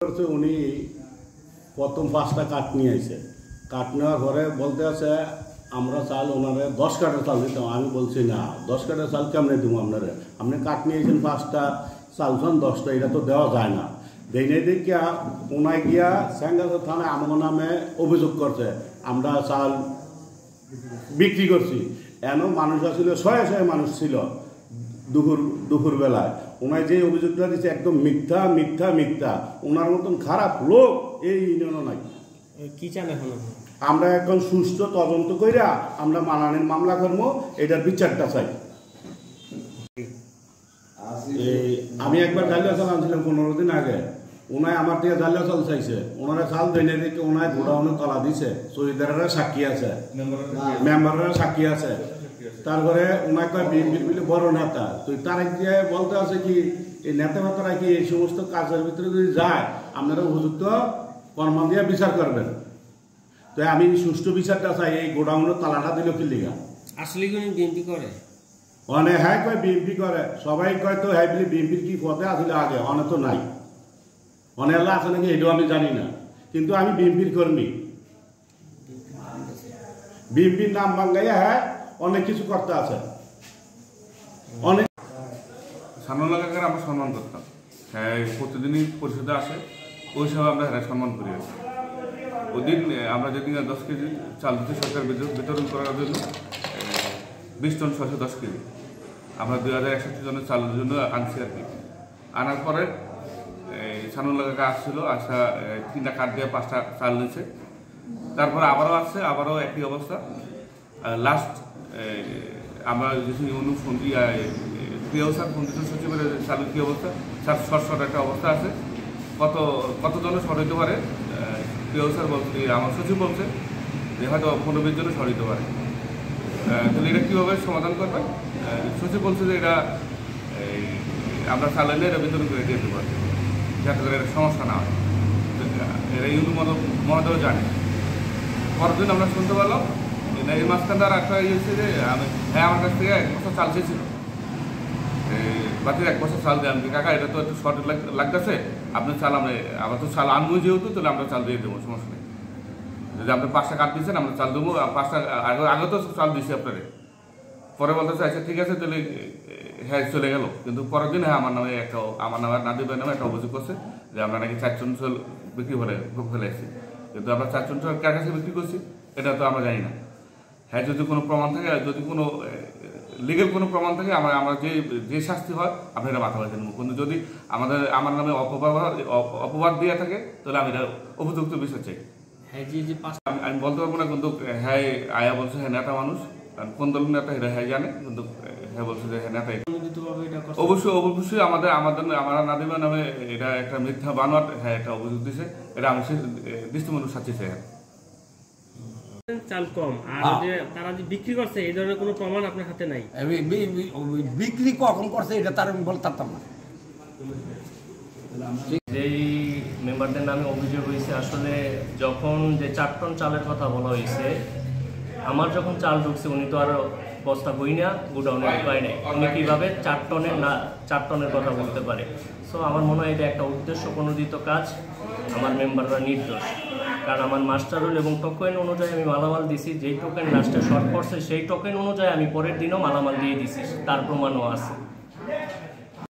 উনি প্রথম 5টা কাঠ নিয়ে আইছে। কাঠ নেওয়ার পরে বলতে আছে আমরা চাল ওনারে 10 কাঠের চাল দিতাম। আমি বলছি না, 10 কাঠের চাল কেমনে দেবো আপনারে? আপনি কাঠ নিয়েছেন 5টা, চালছেন 10টা, এটা তো দেওয়া যায় না। দেনে দেখিয়া ওনায় গিয়া স্যাঙ্গাসা থানায় আমার নামে অভিযোগ করছে আমরা চাল বিক্রি করছি। এন মানুষ আসলে শয়ে শয়ে মানুষ ছিল দুপুরবেলায়। ওনায় যে অভিযোগটা দিচ্ছে একদম মিথ্যা মিথ্যা মিথ্যা। ওনার মতন খারাপ লোক এই ইউনিয়নও নাই। কি চান এখন? আমরা এখন সুষ্ঠু তদন্ত কইরা আমরা মানহানির মামলা করবো, এটার বিচারটা চাই। আমি একবার জালিয়া চাল আনছিলাম 15 দিন আগে। ওনায় আমার থেকে জালিয়া চাল চাইছে, ওনারা চাল দেনে দেখে ওনায় গোডাউনে তলা দিছে। চৌকিদারেরা সাক্ষী আছে, মেম্বাররা সাক্ষী আছে। তারপরে ওনায় কয় বিএনপির বলে বড় নেতা, তো তারা গিয়ে বলতে আছে কি এই নেতা নেতারা কি এই সমস্ত কাজের ভিতরে যদি যায় আপনারা উপযুক্ত প্রমাণ দিয়ে বিচার করবেন। তো আমি সুষ্ঠু বিচারটা চাই। এই গোডাউনের তালাটা দিল কি লিগা? আসলে কি বিএনপি করে? অনেক হ্যাঁ কয় বিএনপি করে, সবাই কয় তো হ্যাঁ বলে বিএনপির কি পথে আসলে আগে অনেক তো নাই, অনেক আছে নাকি এটাও আমি জানি না। কিন্তু আমি বিএনপির কর্মী, বিএনপির নাম বাঙ্গাইয়া হ্যাঁ অনেক কিছু করতে আছে। অনেক সামনে লাগাকে আমরা সম্মান করতাম। হ্যাঁ প্রতিদিনই পরিষদে আসে, ওই সময় আমরা হ্যাঁ সম্মান করি। ওই দিন আমরা যেদিন 10 কেজি চাল দিতে সরকার বিতরণ করার জন্য 20 টন 610 কেজি আমরা 2160 জনের চালের জন্য আনছি আর কি। আনার পরে সানুল্লাহ কাকা আসছিল, আসা 3টা কাঠ দিয়ে 5টা চাল নিয়েছে। তারপরে আবারও আসছে, আবারও একই অবস্থা। লাস্ট আমরা যেখানে প্রিয় স্যার ফন্ডিত সচিবের চালের কী অবস্থা, স্যার শর্ট একটা অবস্থা আছে। কতজনে শর্ট হইতে পারে? প্রিয় স্যার বলতে আমার সচিব বলছে যে হয়তো 15-20 জনে শর্ট হইতে পারে। তাহলে এটা কীভাবে সমাধান করবে? সচিব বলছে যে এটা আমরা চালাইলে এটা বিতরণ করে দিতে পারি, যাতে করে এটা সমস্যা না হয়। এটা ইউনু মহোদয় জানে। পরের দিন আমরা শুনতে পারলাম এই মাঝখান আর একটা ইয়েছে যে হ্যাঁ আমার কাছ থেকে 1 বছর চাল চেয়েছিল, বাকি 1 বছর চাল দিয়ে আমি কাকা এটা তো একটু শর্ট লাগতেছে, আপনি চাল আমরা তো চাল আনবো যেহেতু, তাহলে আমরা চাল দিয়ে দেবো, সমস্যা নেই। যদি আপনি 5টা কাঠ দিচ্ছেন আমরা চাল দেবো, 5টা আগে তো চাল দিচ্ছি আপনারে। পরে বলতেছে আচ্ছা ঠিক আছে, তাহলে হ্যাঁ চলে গেল। কিন্তু পরের দিন হ্যাঁ আমার নামে নাদিব ভাইয়ের নামে একটা অভিযোগ করছে যে আমরা নাকি 4 টন চাল বিক্রি ফেলে আসছি। কিন্তু আমরা 4 টন চাল কার কাছে বিক্রি করছি এটা তো আমরা জানি না। হ্যাঁ যদি কোনো প্রমাণ থাকে, যদি কোনো লিগেল কোনো প্রমাণ থাকে, আমরা যে শাস্তি হয় আপনি এটা মাথা বাঁধে নেব। কিন্তু যদি আমার নামে অপবাদ দিয়ে থাকে তাহলে আমি এটা উপযুক্ত বিচার চাই। আমি বলতে পারবো না, কিন্তু হ্যাঁ আয়া বলছে হ্যাঁ নেতা মানুষ, কোন দলের নেতা এটা হ্যাঁ জানে, কিন্তু হ্যাঁ বলছে যে হ্যাঁ নেতা। অবশ্যই আমার নাদিমের নামে এটা একটা মিথ্যা বানোয়াট হ্যাঁ একটা অভিযোগ দিছে, এটা আমি দৃষ্টিমূলক শাস্তি চাই। চাল কম আর যে তারা যে বিক্রি করছে এই ধরনের কোনো প্রমাণ আপনার হাতে নাই? বিক্রি কখন করছে এটা তার আমি বলতে পারতাম না। যেই মেম্বারদের নামে অভিযোগ হয়েছে, আসলে যখন যে 4 টন চালের কথা বলা হয়েছে, আমার যখন চাল ঢুকছে উনি তো আর বস্তা বই না গোডাউনে ঢুকায় নেই, উনি কীভাবে 4 টনের কথা বলতে পারে? সো আমার মনে হয় এটা একটা উদ্দেশ্য প্রণোদিত কাজ। আমার মেম্বাররা নির্দোষ, কারণ আমার মাস্টার রুল এবং টোকেন অনুযায়ী আমি মালামাল দিছি। যেই টোকেন লাস্টে শর্ট পড়ছে সেই টোকেন অনুযায়ী আমি পরের দিনও মালামাল দিয়ে দিছি, তার প্রমাণও আছে।